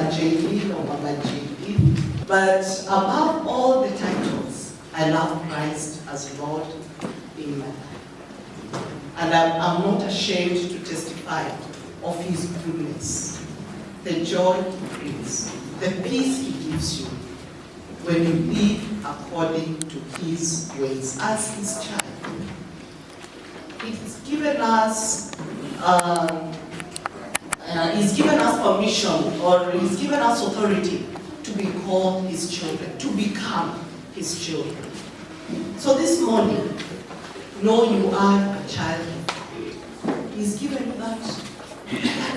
JP or Mama JP, but above all the titles, I love Christ as Lord in my life. And I'm not ashamed to testify of His goodness, the joy He brings, the peace He gives you when you live according to His ways as His child. He's given us permission, or He's given us authority to be called His children, to become His children. So this morning, know you are a child. He's given you that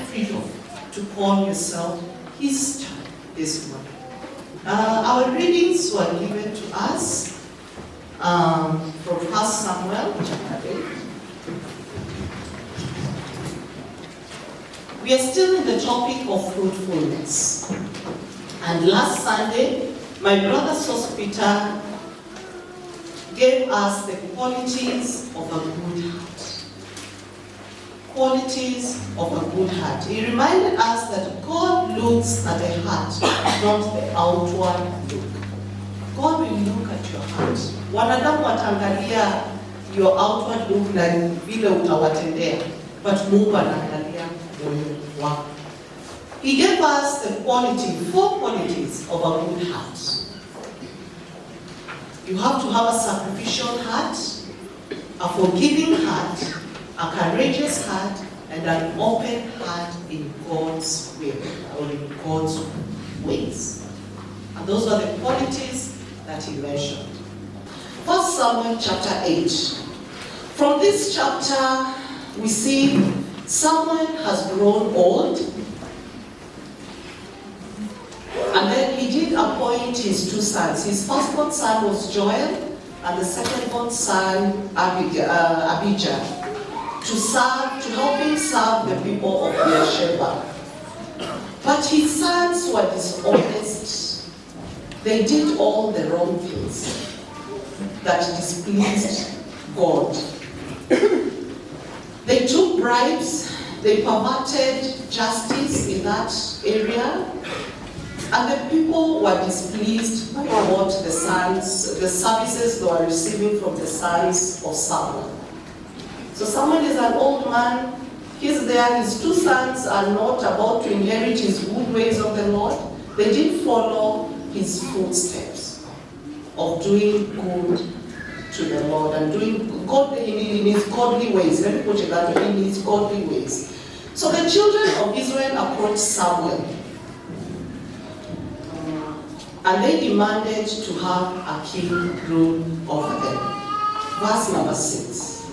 freedom to call yourself His child this morning. Our readings were given to us from 1 Samuel chapter 8. We are still in the topic of fruitfulness. And last Sunday, my brother Peter gave us the qualities of a good heart. Qualities of a good heart. He reminded us that God looks at the heart, not the outward look. God will look at your heart. Wanadamu watangalia your outward look na vile utawatendea, but Mungu anaangalia moyo wako. He gave us the four qualities of a good heart. You have to have a sacrificial heart, a forgiving heart, a courageous heart, and an open heart in God's will, or in God's ways. And those are the qualities that he mentioned. 1 Samuel chapter 8. From this chapter, we see Samuel has grown old, and then he did appoint his two sons. His firstborn son was Joel, and the secondborn son, Abijah, to help him serve the people of Beersheba. But his sons were dishonest. They did all the wrong things that displeased God. They took bribes, they perverted justice in that area, and the people were displeased by what the services they were receiving from the sons of Samuel. So Samuel is an old man, he's there, his two sons are not about to inherit his good ways of the Lord. They didn't follow his footsteps of doing good to the Lord and doing godly in his godly ways. Let me put it that way, in his godly ways. So the children of Israel approached Samuel, and they demanded to have a king rule over them. Verse number 6.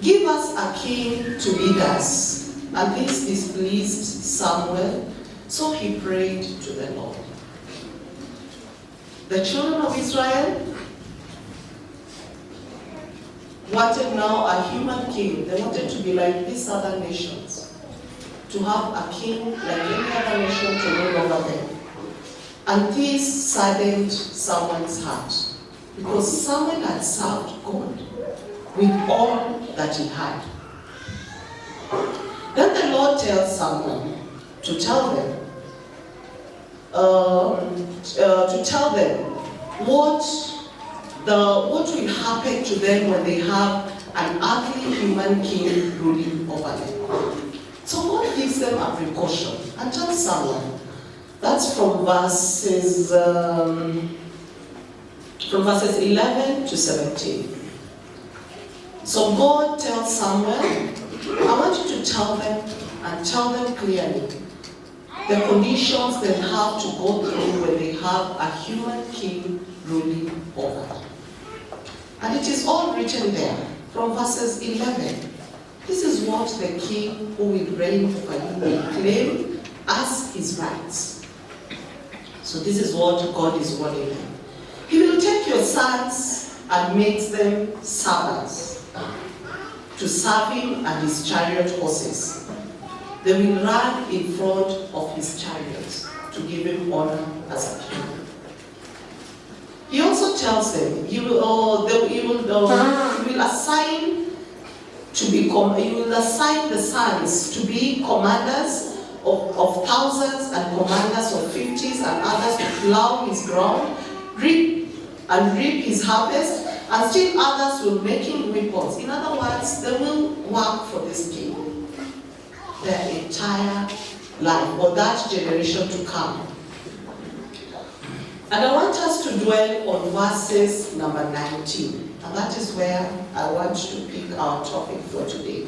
Give us a king to lead us. And this displeased Samuel, so he prayed to the Lord. The children of Israel wanted now a human king. They wanted to be like these other nations, to have a king like any other nation to rule over them. And this saddened Samuel's heart, because Samuel had served God with all that he had. Then the Lord tells Samuel to tell them what will happen to them when they have an ugly human king ruling over them. So God gives them a precaution and tells Samuel. That's from verses 11 to 17. So God tells Samuel, I want you to tell them, and tell them clearly, the conditions they have to go through when they have a human king ruling over them. And it is all written there, from verses 11. This is what the king who will reign over you will claim as his rights. So this is what God is warning them. He will take your sons and make them servants to serve him and his chariot horses. They will run in front of his chariots to give him honor as a king. He also tells them, you will assign the sons to be commanders of thousands and commanders of 50s and others to plow his ground, reap his harvest, and still others will making weapons. In other words, they will work for this king their entire life, or that generation to come. And I want us to dwell on verses number 19. And that is where I want to pick our topic for today.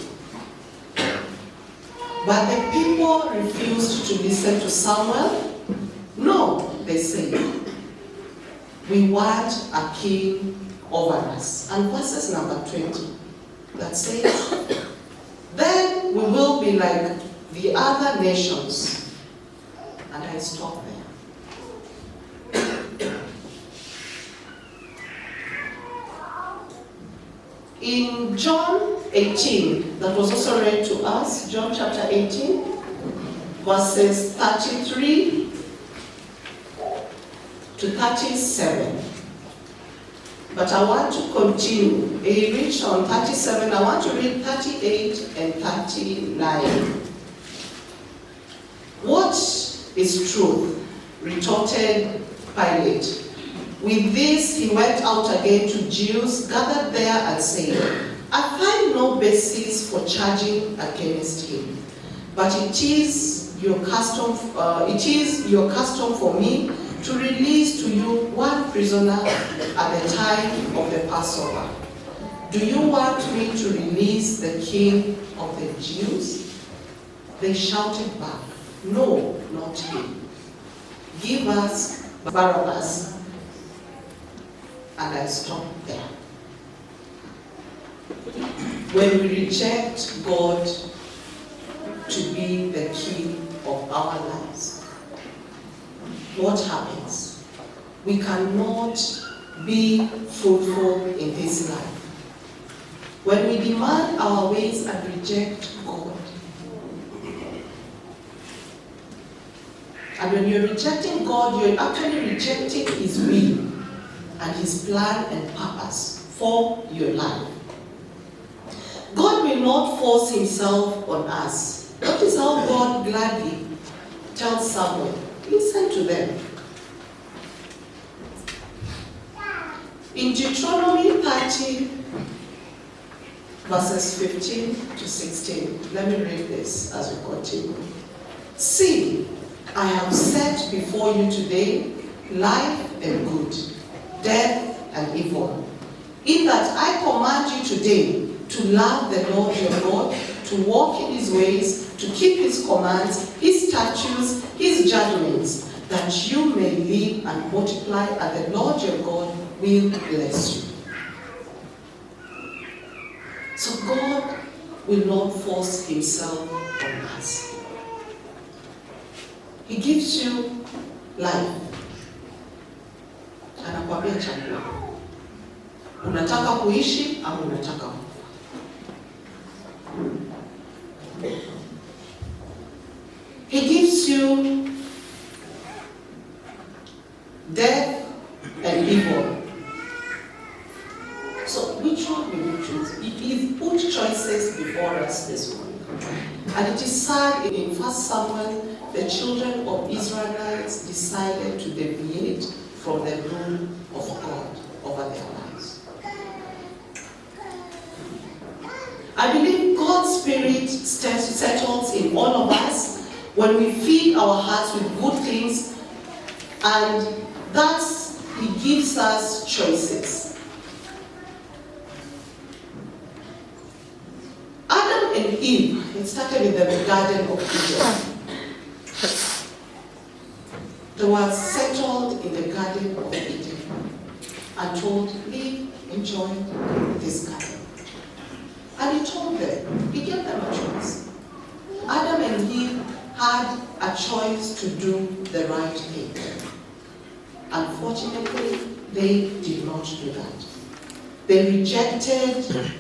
But the people refused to listen to Samuel. No, they said, we want a king over us. And verses number 20, that says, then we will be like the other nations. And I stop there. In John 18, that was also read to us, John chapter 18, verses 33 to 37. But I want to continue. He reached on 37. I want to read 38 and 39. What is truth? Retorted Pilate. With this, he went out again to Jews gathered there and said, I find no basis for charging against him, but it is your custom for me to release to you one prisoner at the time of the Passover. Do you want me to release the king of the Jews? They shouted back, no, not him. Give us Barabbas. And I stopped there. When we reject God to be the king of our lives, what happens? We cannot be fruitful in this life. When we demand our ways and reject God, and when you're rejecting God, you're actually rejecting his will and his plan and purpose for your life. God will not force himself on us. That is how God gladly tells Samuel, listen to them. In Deuteronomy 30, verses 15 to 16, let me read this as we continue. See, I have set before you today life and good, death and evil. In that I command you today to love the Lord your God, to walk in his ways, to keep his commands, his statutes, his judgments, that you may live and multiply, and the Lord your God will bless you. So God will not force himself on us. He gives you life. Anakwambia chagua. Unataka kuishi au unataka kufa? He gives you death and evil. So which one will you choose? He put choices before us this morning. And it is sad in 1 Samuel, the children of Israelites decided to deviate from the rule of God over their lives. I believe God's Spirit settles in all of us when we feed our hearts with good things, and thus He gives us choices. Adam and Eve, it started in the Garden of Eden. They were settled in the Garden of Eden and told, live, enjoy this garden. And he told them, he gave them a choice. Adam and Eve had a choice to do the right thing. Unfortunately, they did not do that. They rejected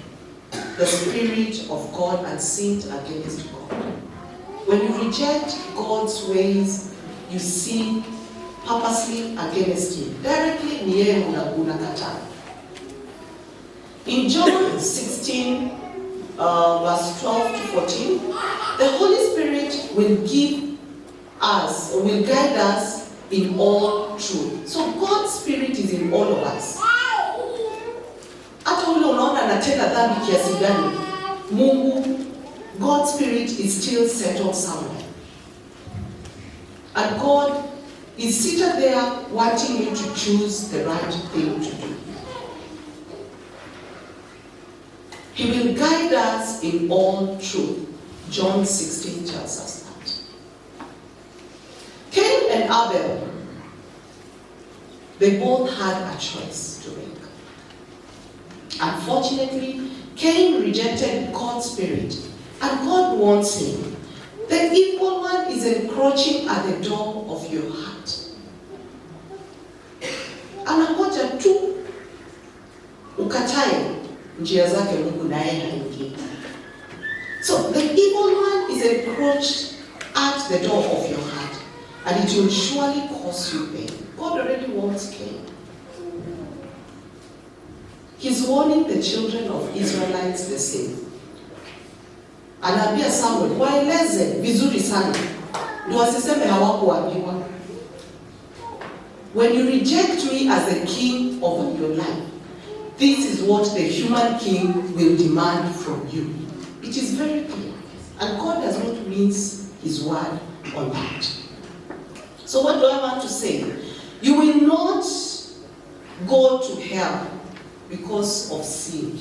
the Spirit of God and sinned against God. When you reject God's ways, you sin purposely against Him. Directly, niye unakataa. In John 16, verse 12 to 14, the Holy Spirit will give us, will guide us in all truth. So God's Spirit is in all of us. Hata ule unaona anatenda dhambi kiasi gani, Mungu, God's Spirit is still settled somewhere. And God is seated there wanting you to choose the right thing to do. He will guide us in all truth. John 16 tells us that. Cain and Abel, they both had a choice to make. Unfortunately, Cain rejected God's Spirit, and God warns him. The evil one is encroaching at the door of your heart. Anangoja tu ukatae njia zake Mungu naye haingii. So the evil one is encroached at the door of your heart, and it will surely cause you pain. God already warns Cain. He's warning the children of Israelites the same. Anaambia Samuel, waeleze vizuri sana, ndio wasiseme hawakuambiwa. When you reject me as the king of your life, this is what the human king will demand from you. It is very clear. And God does not mince his word on that. So what do I want to say? You will not go to hell because of sin,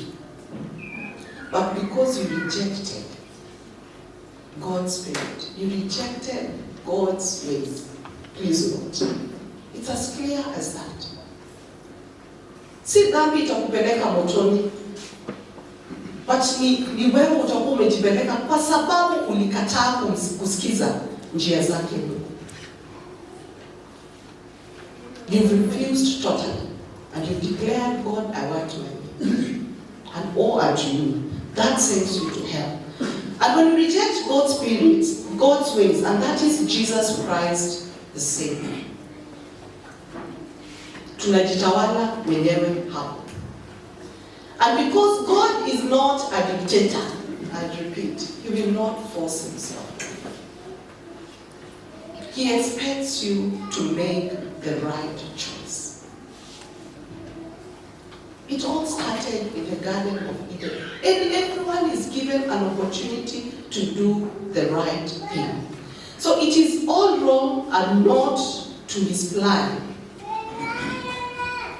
but because you rejected God's Spirit. You rejected God's ways. Please note. It's as clear as that. Si dhambi itakupeleka motoni, but ni wewe utakuwa umejipeleka kwa sababu ulikataa kusikiza njia zake Mungu. You've refused totally, and you've declared, God, I want my way. And woe unto you. That sends you to hell. And when you reject God's Spirit, God's ways, and that is Jesus Christ the Savior, tunajitawala mwenyewe hapo. And because God is not a dictator, I repeat, he will not force himself. He expects you to make the right choice. It all started in the Garden of Eden. And everyone is given an opportunity to do the right thing. So it is all wrong and not to his plan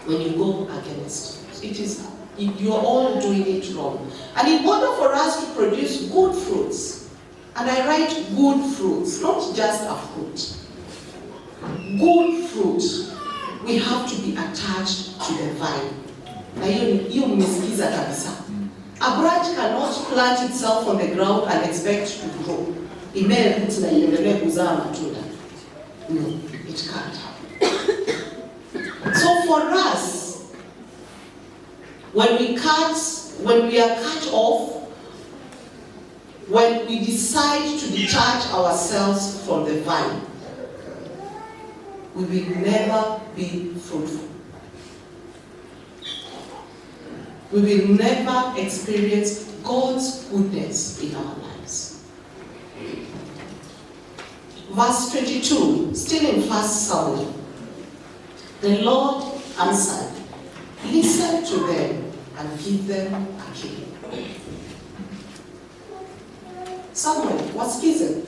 when you go against it. It is, you are all doing it wrong. And in order for us to produce good fruits, and I write good fruits, not just a fruit, good fruit, we have to be attached to the vine. Na hiyo mmesikiza kabisa. A branch cannot plant itself on the ground and expect to grow. Imee roots na iendelee kuzaa matunda. No, it can't happen. So for us, when we are cut off, when we decide to detach ourselves from the vine, we will never be fruitful. We will never experience God's goodness in our lives. Verse 22, still in 1 Samuel. The Lord answered, listen to them and give them a king. Samuel, wasikize.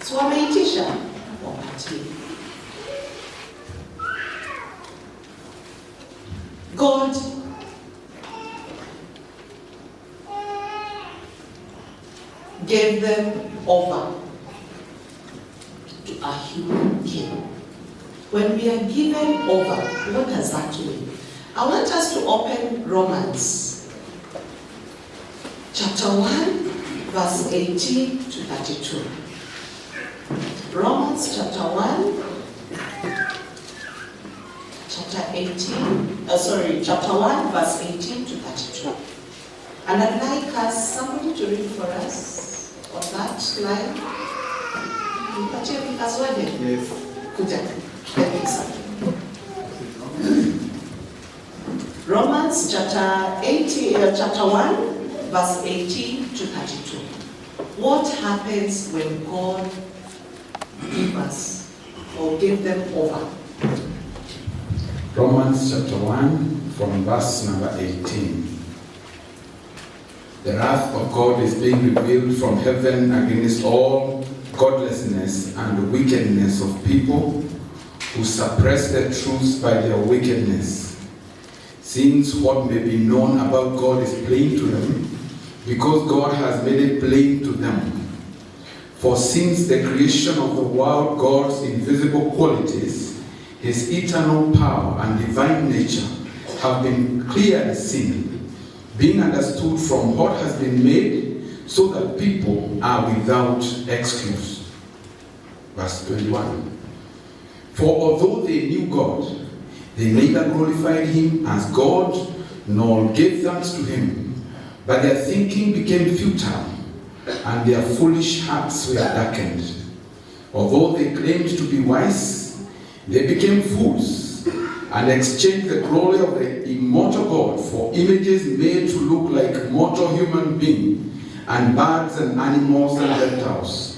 So wameitisha wapatie. God gave them over to a human king. When we are given over, what does that mean? I want us to open Romans chapter 1, verse 18 to 32. Romans chapter 1, chapter 1, verse 18 to 32. And I'd like somebody to read for us on that line. Yes. Romans chapter 1, verse 18 to 32. What happens when God give us or gave them over? Romans chapter 1 from verse number 18. The wrath of God is being revealed from heaven against all godlessness and wickedness of people who suppress the truth by their wickedness. Since what may be known about God is plain to them, because God has made it plain to them. For since the creation of the world, God's invisible qualities, his eternal power and divine nature have been clearly seen, being understood from what has been made, so that people are without excuse. Verse 21. For although they knew God, they neither glorified him as God nor gave thanks to him, but their thinking became futile, and their foolish hearts were darkened. Although they claimed to be wise, they became fools, and exchanged the glory of the immortal God for images made to look like mortal human beings, and birds and animals and reptiles.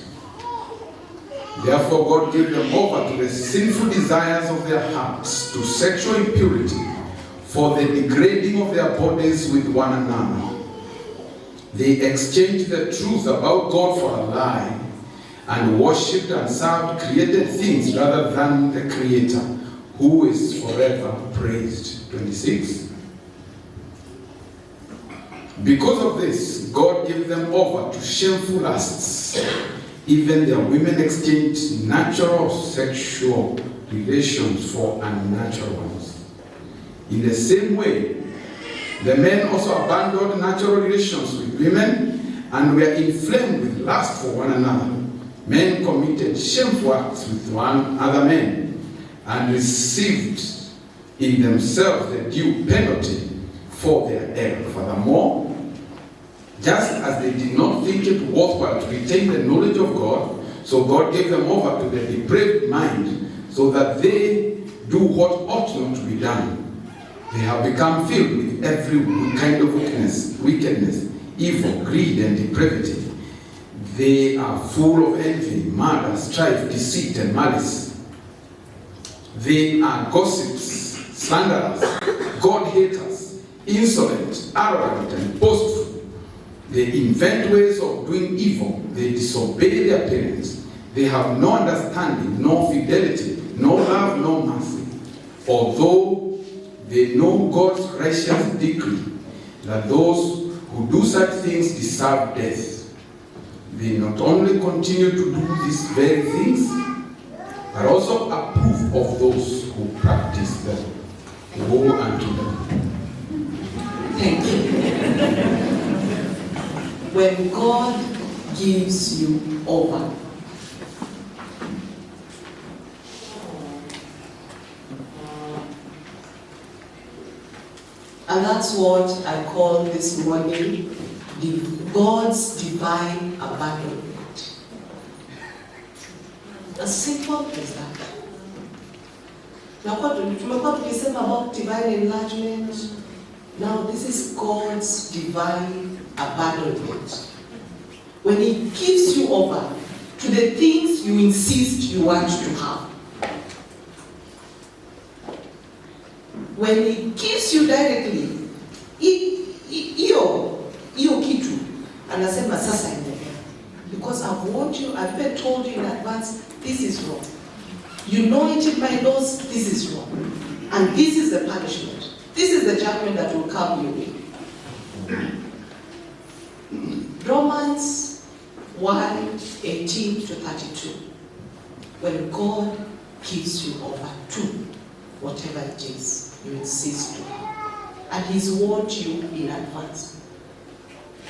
Therefore God gave them over to the sinful desires of their hearts, to sexual impurity, for the degrading of their bodies with one another. They exchanged the truth about God for a lie, and worshipped and served created things rather than the Creator, who is forever praised. 26. Because of this, God gave them over to shameful lusts. Even their women exchanged natural sexual relations for unnatural ones. In the same way, the men also abandoned natural relations with women and were inflamed with lust for one another. Men committed shameful acts with one other man and received in themselves the due penalty for their error. Furthermore, just as they did not think it worthwhile to retain the knowledge of God, so God gave them over to the depraved mind, so that they do what ought not to be done. They have become filled with every kind of wickedness, evil, greed, and depravity. They are full of envy, murder, strife, deceit, and malice. They are gossips, slanderers, God-haters, insolent, arrogant, and boastful. They invent ways of doing evil. They disobey their parents. They have no understanding, no fidelity, no love, no mercy. Although they know God's righteous decree that those who do such things deserve death, they not only continue to do these very things, but also approve of those who practice them. Woe unto them. Thank you. When God gives you over, and that's what I call this morning God's divine abandonment. As simple as that. Now, tumekuwa tukisema about divine enlargement. Now, this is God's divine abandonment. When he gives you over to the things you insist you want to have. When he gives you directly, hiyo kitu anasema sasa endelea. Because I've warned you, I've even told you in advance, this is wrong. You know it in my laws, this is wrong. And this is the punishment. This is the judgment that will come your way. Romans 1:18-32. When God gives you over to whatever it is you insist to, and he's warned you in advance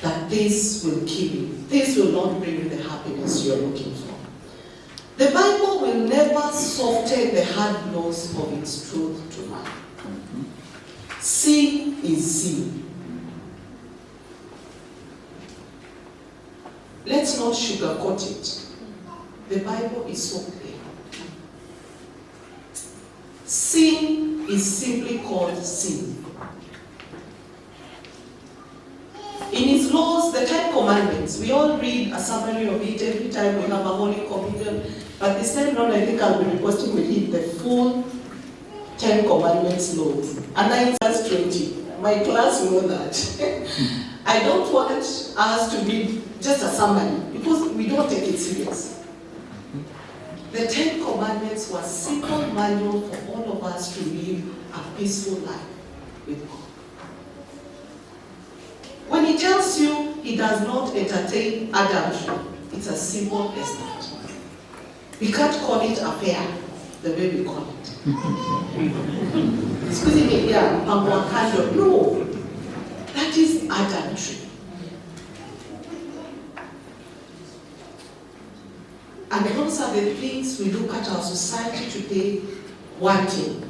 that this will kill you. This will not bring you the happiness you're looking for. The Bible will never soften the hard laws of its truth to man. Sin is sin. Let's not sugarcoat it. The Bible is so clear. Sin is simply called sin. In its laws, the 10 Commandments. We all read a summary of it every time we have a Holy Communion. But this time around, I think I'll be requesting with him the full 10 Commandments laws. And 9 verse 20. My class know that. I don't want us to read just a summary because we don't take it serious. The 10 Commandments was simple manual for all of us to live a peaceful life with God. When he tells you he does not entertain adultery, it's as simple as that. We can't call it affair the way we call it. Excuse me, yeah, no, that is adultery. And those are the things we look at our society today wanting.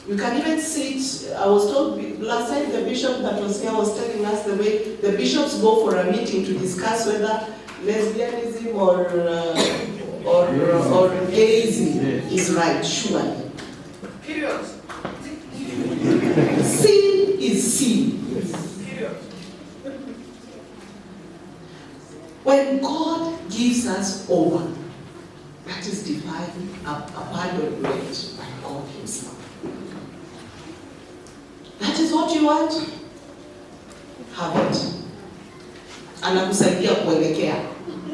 You can even see it, I was told last time the bishop that was here was telling us the way the bishops go for a meeting to discuss whether lesbianism or gayism is right, surely. Period. Sin is sin. Period. When God gives us over, that is divine abandonment by God himself. That is what you want? Have it. Anakusaidia kuelekea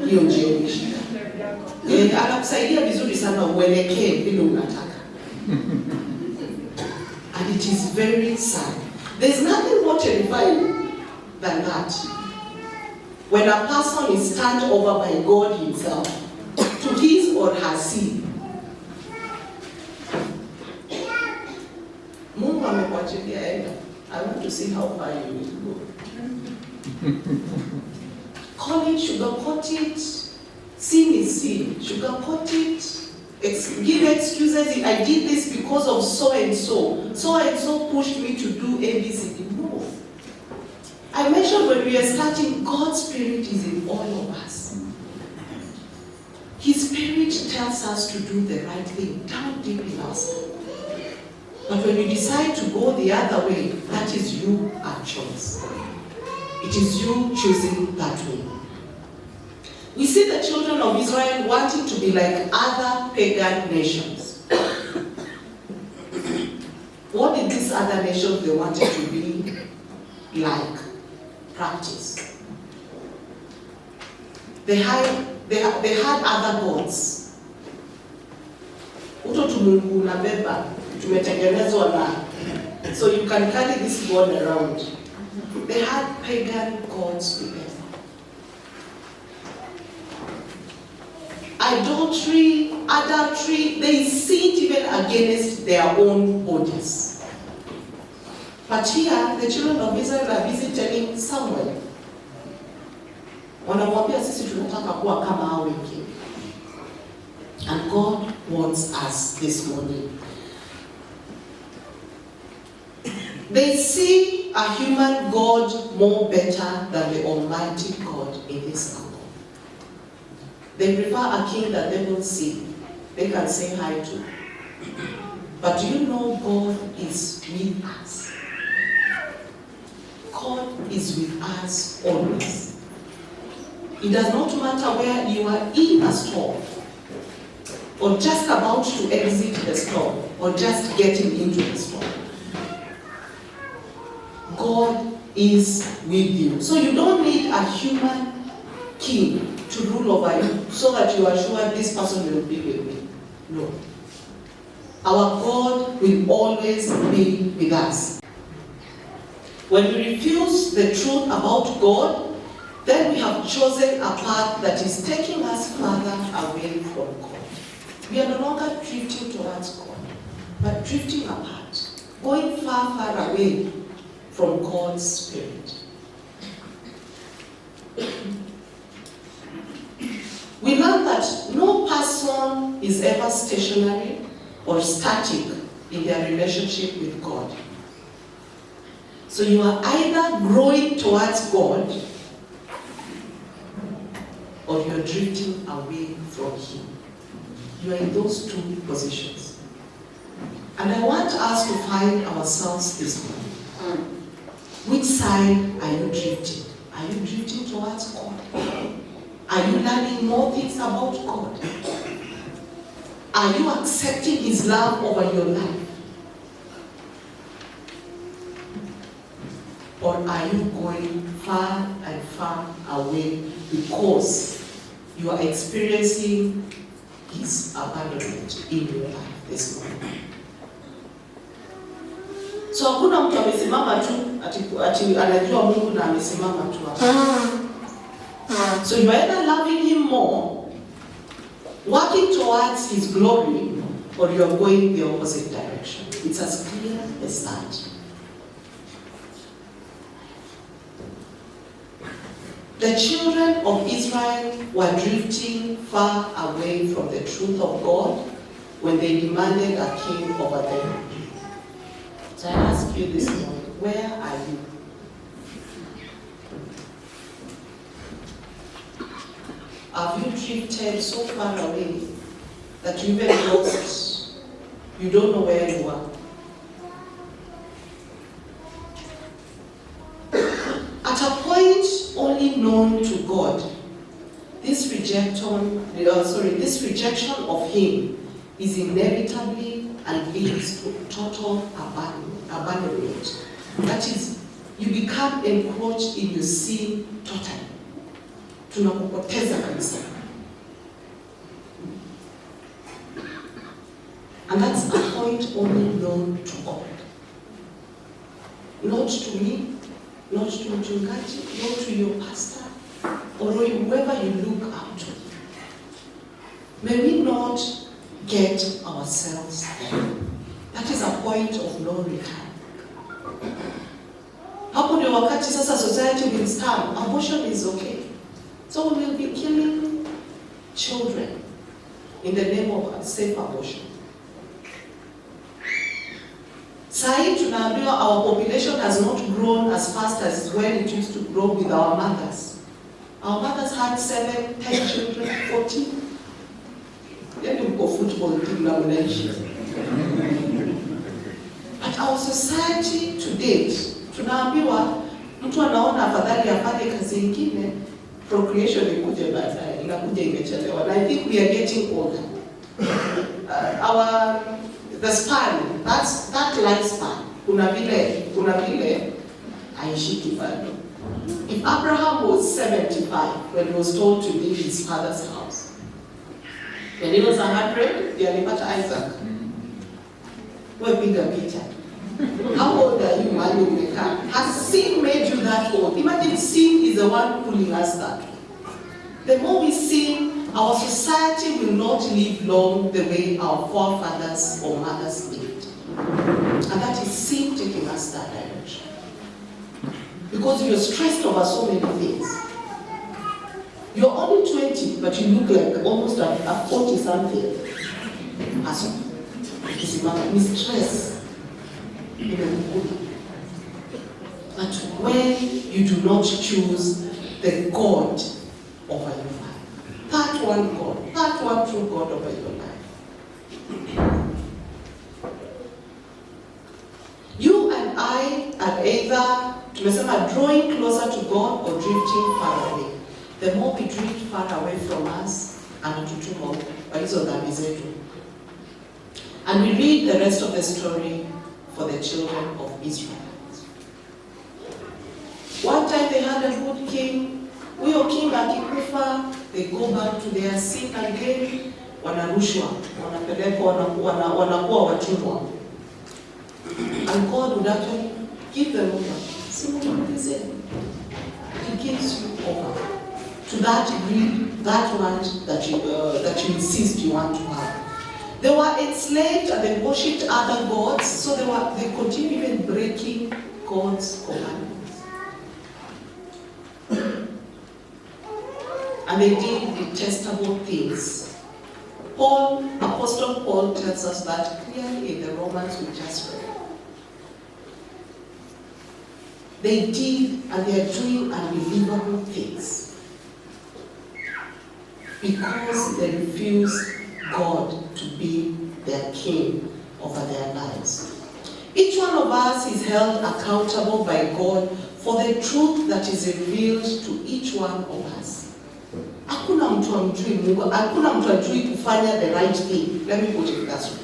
hiyo njia umeshika. Anakusaidia vizuri sana uelekee vile unataka. And it is very sad. There's nothing more terrifying than that. When a person is turned over by God himself to his or her sin. Mungu amekuachilia enda. I want to see how far you will go. Call it, sugarcoat it. Sin is sin. Sugarcoat it. Give excuses. I did this because of so and so. So and so pushed me to do ABC. No. I mentioned when we are starting, God's Spirit is in all of us. His Spirit tells us to do the right thing down deep in us. But when you decide to go the other way, that is you a choice. It is you choosing that way. We see the children of Israel wanting to be like other pagan nations. What did these other nations they wanted to be like? Practice. They had other gods. Uto tumungu na beba tumetengenezwa na. So you can carry this god around. They had pagan gods with them. Adultery, they sinned even against their own bodies. But here, the children of Israel are busy telling Samuel, wanamwambia sisi tunataka kuwa kama hao wengine. And God wants us this morning. They see a human God more better than the Almighty God in this couple. They prefer a king that they don't see, they can say hi to. But do you know God is with us? God is with us always. It does not matter where you are in a storm, or just about to exit the storm, or just getting into the storm. God is with you. So you don't need a human king to rule over you so that you are sure this person will be with me. No. Our God will always be with us. When we refuse the truth about God, then we have chosen a path that is taking us further away from God. We are no longer drifting towards God, but drifting apart, going far, far away from God's Spirit. We learn that no person is ever stationary or static in their relationship with God. So you are either growing towards God or you are drifting away from Him. You are in those two positions. And I want us to find ourselves this morning. Which side are you drifting? Are you drifting towards God? Are you learning more things about God? Are you accepting His love over your life? Or are you going far and far away because you are experiencing His abandonment in your life this morning? So hakuna mtu amesimama tu ati anajua Mungu na amesimama tu hapo. So you are either loving Him more, working towards His glory, or you are going the opposite direction. It's as clear as that. The children of Israel were drifting far away from the truth of God when they demanded a king over them. So I ask you this morning, where are you? Have you drifted so far away that you even lost? You don't know where you are. At a point only known to God, this rejection of Him is inevitably and leads to total abandonment. That is, you become encroached in your sin totally. Tunakupoteza kabisa. And that's a point only known to God. Not to me, not to mchungaji, not to your pastor, or whoever you look up to. May we not get ourselves there. That is a point of no return. Hapo ndio wakati sasa society will stand. Abortion is okay. So we will be killing children in the name of safe abortion. Sahi tunaambiwa our population has not grown as fast as when it used to grow with our mothers. Our mothers had 7, 10 children, 14. Then we go football team na unaishi. But our society to date, tunaambiwa mtu anaona afadhali afanye kazi nyingine, procreation ikuje baadaye, inakuja imechelewa. And I think we are getting older. The span, that lifespan, kuna vile haishiki bado. If Abraham was 75 when he was told to leave his father's house, when he was 100, he alipata Isaac. Wewe piga picha. How old are you when you become? Has sin made you that old? Imagine sin is the one pulling us that way. The more we sin, our society will not live long the way our forefathers or mothers lived. And that is sin taking us that direction. Because you're stressed over so many things. You're only 20, but you look like almost a 40-something person. It's stress. But when you do not choose the God over your life, that one God, that one true God over your life, you and I are either drawing closer to God or drifting far away. The more we drift far away from us, and we read the rest of the story for the children of Israel. One time they had a good king. Huyo king akikufa, they go back to their sin again, wanarushwa, wanapelekwa, wanakuwa watumwa. And God would actually give them over. He gives you over to that greed, that want that you insist you want to have. They were enslaved and they worshipped other gods, so they continued even breaking God's commandments. And they did detestable things. Apostle Paul tells us that clearly in the Romans we just read. They did and they are doing unbelievable things because they refuse God to be their king over their lives. Each one of us is held accountable by God for the truth that is revealed to each one of us. Hakuna mtu amjui Mungu, hakuna mtu ajui kufanya the right thing. Let me put it that way.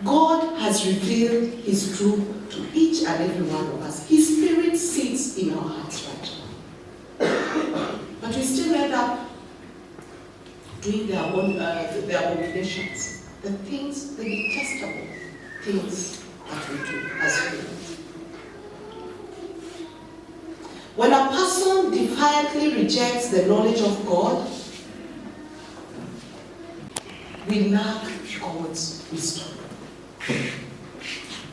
God has revealed His truth to each and every one of us. His Spirit sits in our hearts right now. But we still end up doing their obligations, the things, the detestable things that we do as humans. When a person defiantly rejects the knowledge of God, we lack God's wisdom.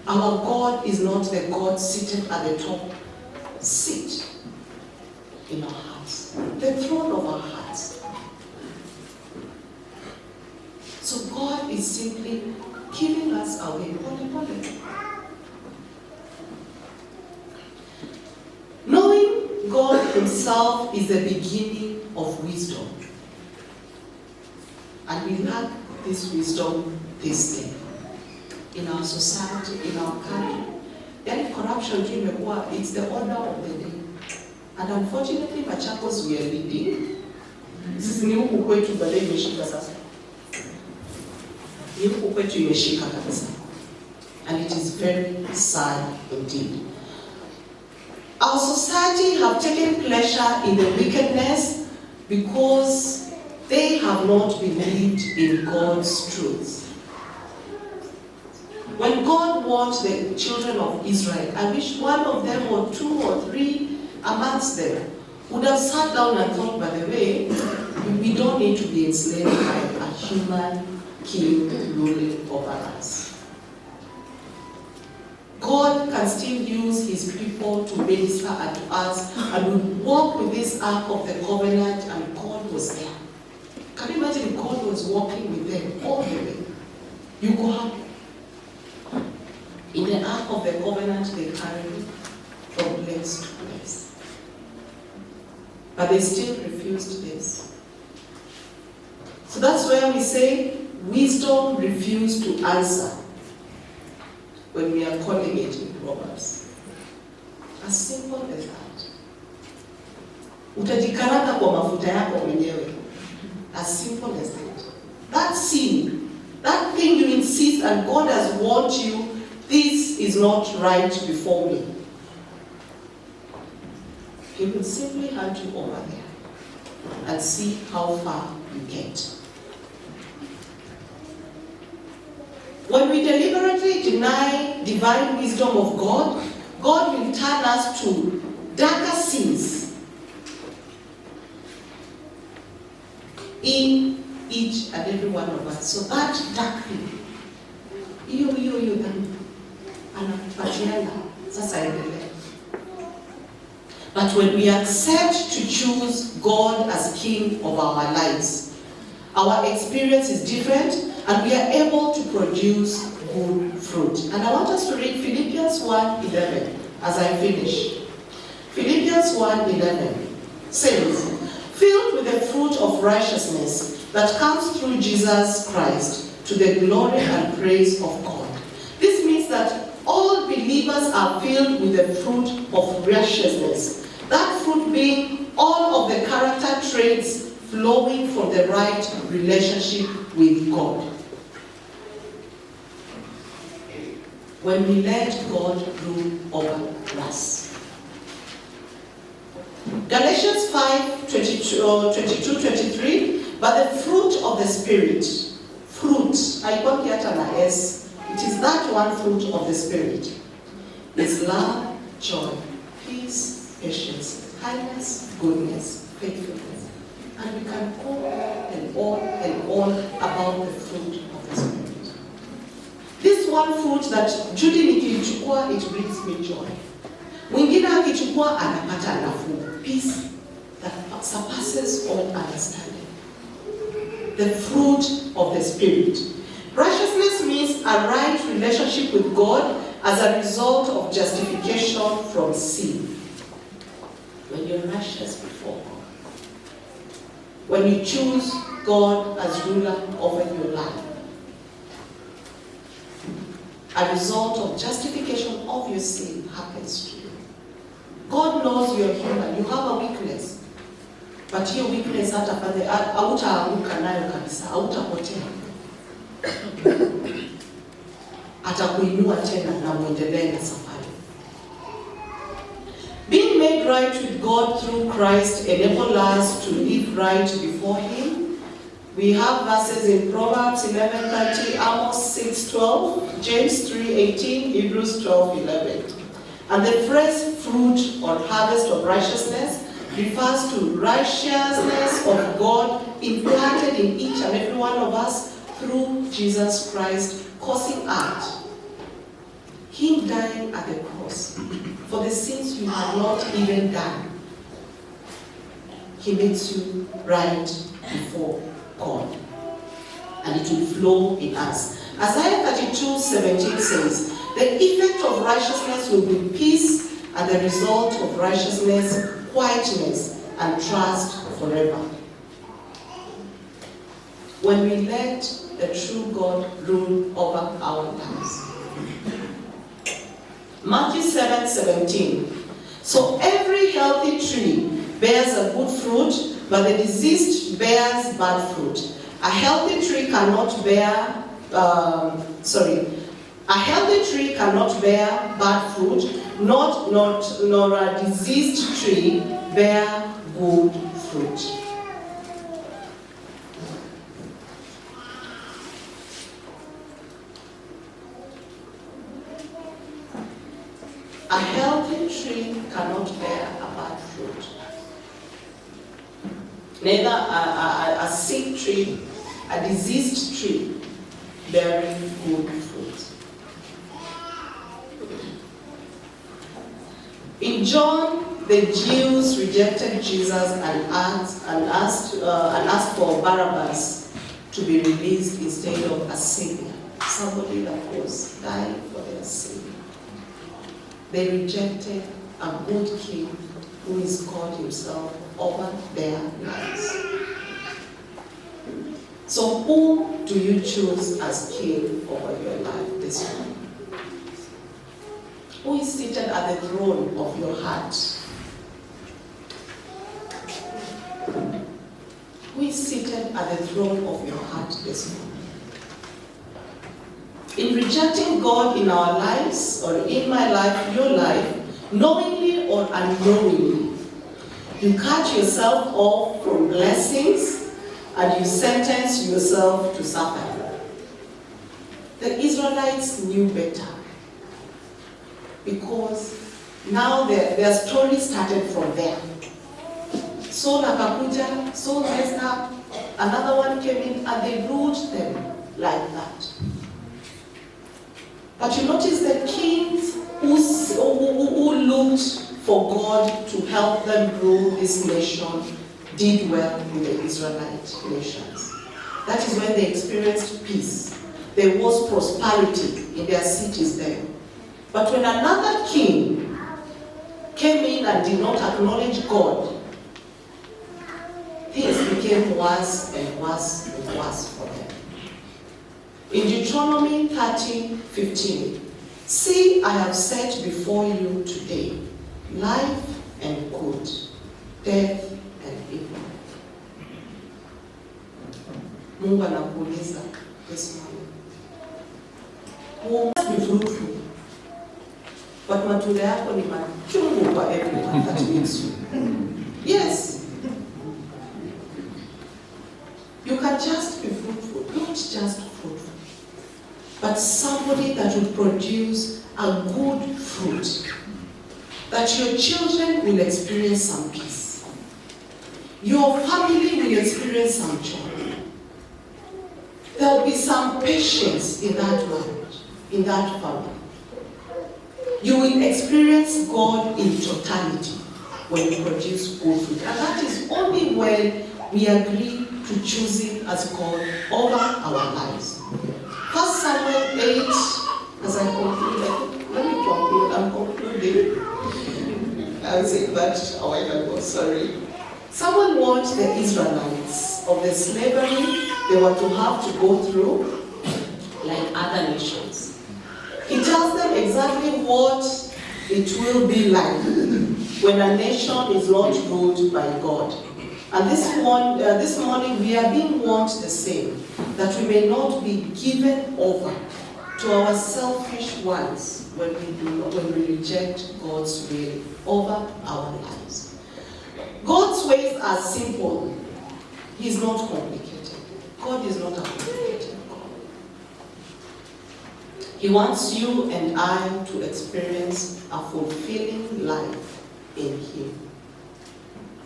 Our God is not the God seated at the top seat in our hearts, the throne of our hearts. So God is simply giving us away. Knowing God Himself is the beginning of wisdom. And we lack this wisdom this day. In our society, in our country. Then corruption it's the order of the day. And unfortunately, Machakos, we are leading. This is new kwetu bado imeshika sasa. New kwetu imeshika kabisa. And it is very sad indeed. Our society have taken pleasure in the wickedness because they have not believed in God's truth. When God warned the children of Israel, I wish one of them or two or three amongst them would have sat down and thought, by the way, we don't need to be enslaved by a human king ruling over us. God can still use His people to minister unto us, and we walk with this ark of the covenant, and God was there. Can you imagine if God was walking with them all the way? You go up. In the ark of the covenant, they carried from place to place. But they still refused this. So that's where we say wisdom refused to answer when we are calling it in Proverbs. As simple as that. Utajikaranga kwa mafuta yako mwenyewe. As simple as that. That sin, that thing you insist and God has warned you, this is not right before me. He will simply hand you over there and see how far you get. When we deliberately deny divine wisdom of God, God will turn us to darker sins in each and every one of us. So that dark thing, but when we accept to choose God as King of our lives, our experience is different and we are able to produce good fruit. And I want us to read Philippians 1:11 as I finish. Philippians 1:11 says, filled with the fruit of righteousness that comes through Jesus Christ to the glory and praise of God. This means that all believers are filled with the fruit of righteousness. That fruit being all of the character traits flowing from the right relationship with God. When we let God rule over us. Galatians 5:22-23, but the fruit of the Spirit, fruit, I got here an S, it is that one fruit of the Spirit, is love, joy, peace, patience, kindness, goodness, faithfulness. And we can go and on about the fruit of the Spirit. This one fruit that Judy nikichukua, it brings me joy. Mwingine akichukua anapata nafuu, peace that surpasses all understanding. The fruit of the Spirit. Righteousness means a right relationship with God as a result of justification from sin. When you're righteous before God. When you choose God as ruler over your life. a result of justification of your sin happens to you. God knows you're human, you have a weakness. But hiyo weakness hautaanguka nayo kabisa, hautapotea. Atakuinua tena na muendelee na safari. Being made right with God through Christ enables us to live right before Him. We have verses in Proverbs 11:30, Amos 6:12, James 3:18, Hebrews 12:11. And the phrase fruit or harvest of righteousness refers to righteousness of God implanted in each and every one of us through Jesus Christ, causing act. Him dying at the cross for the sins you had not even done. He makes you right before God. And it will flow in us. Isaiah 32:17 says, the effect of righteousness will be peace, and the result of righteousness, quietness and trust forever. When we let the true God rule over our lives. Matthew 7:17. So every healthy tree bears a good fruit, but the diseased bears bad fruit. A healthy tree cannot bear a healthy tree cannot bear bad fruit, nor a diseased tree bear good fruit. A healthy tree cannot bear a bad fruit. Neither a sick tree, a diseased tree, bearing good fruit. In John, the Jews rejected Jesus and asked for Barabbas to be released instead of a Savior, somebody that was dying for their sin. They rejected a good king who is God Himself over their lives. So who do you choose as king over your life this morning? Who is seated at the throne of your heart? Who is seated at the throne of your heart this morning? In rejecting God in our lives, or in my life, your life, knowingly or unknowingly, you cut yourself off from blessings and you sentence yourself to suffer. The Israelites knew better, because now their story started from there. Saul akakuja, Saul messed up, another one came in, and they ruled them like that. But you notice the kings who looked for God to help them rule this nation did well with the Israelite nations. That is when they experienced peace. There was prosperity in their cities then. But when another king came in and did not acknowledge God, things became worse and worse and worse for them. In Deuteronomy 30:15, see, I have set before you today life and good, death and evil. Mungu anakuuliza this morning, who must be fruitful, but matunda yako ni machungu kwa everyone that meets you. Yes. You can just be fruitful, not just fruitful, but somebody that will produce a good fruit, that your children will experience some peace, your family will experience some joy, there will be some patience in that marriage, in that family. You will experience God in totality when you produce good fruit, and that is only when we agree to choose Him as God over our lives. 1 Samuel 8, as I conclude, let me conclude, I'm concluding. I said that a while ago, sorry. Someone warned the Israelites of the slavery they were to have to go through like other nations. He tells them exactly what it will be like when a nation is not ruled by God. And this morning we are being warned the same, that we may not be given over to our selfish wants when we reject God's will over our lives. God's ways are simple. He's not complicated. God is not a complicated God. He wants you and I to experience a fulfilling life in Him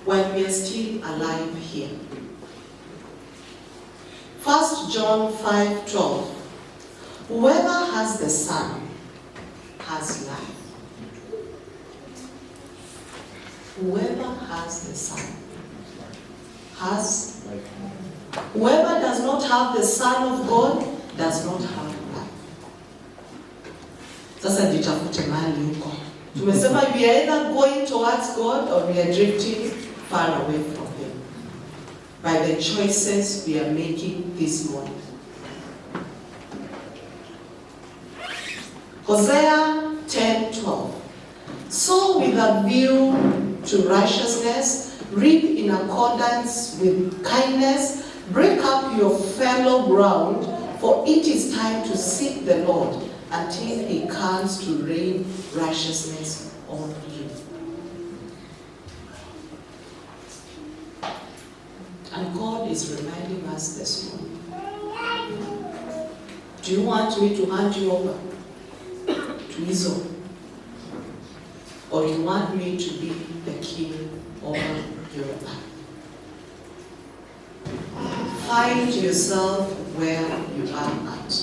while we are still alive here. 1 John 5:12. Whoever has the Son has life. Whoever has the Son has life. Whoever does not have the Son of God does not have life. Sasa jitafute mahali huko. Tumesema we are either going towards God or we are drifting far away from Him by the choices we are making this morning. Hosea 10:12. Sow with a view to righteousness, reap in accordance with kindness, break up your fallow ground, for it is time to seek the Lord until He comes to rain righteousness on you. And God is reminding us this morning. Do you want me to hand you over to Izo? Or you want me to be the king over your life? Find yourself where you are at.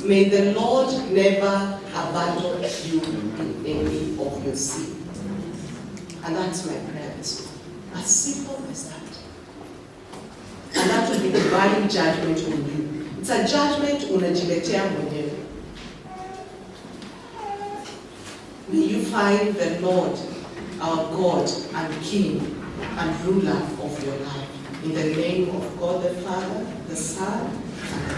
May the Lord never abandon you in any of your sin. And that's my prayer this morning. As simple as that. And that will be divine judgment on you. It's a judgment unajiletea mwenyewe. May you find the Lord, our God and King and ruler of your life. In the name of God the Father, the Son, and the